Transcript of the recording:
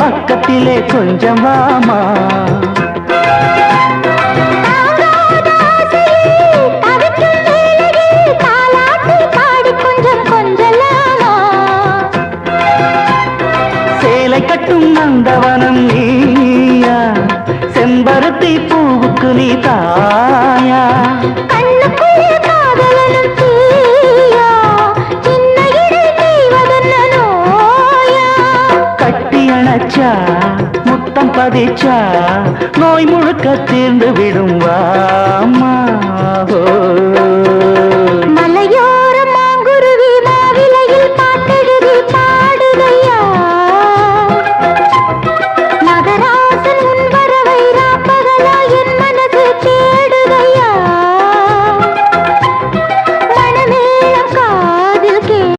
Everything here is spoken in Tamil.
பக்கத்திலே கொஞ்சம் வாமா சேலை கட்டும் நந்தவனம் நீயா செம்பருத்தி பூவுக்கு நீ தாயா கட்டி அணைச்சா முத்தம் பதிச்சா நோய் முழுக்க தீர்ந்து விடும் வாமா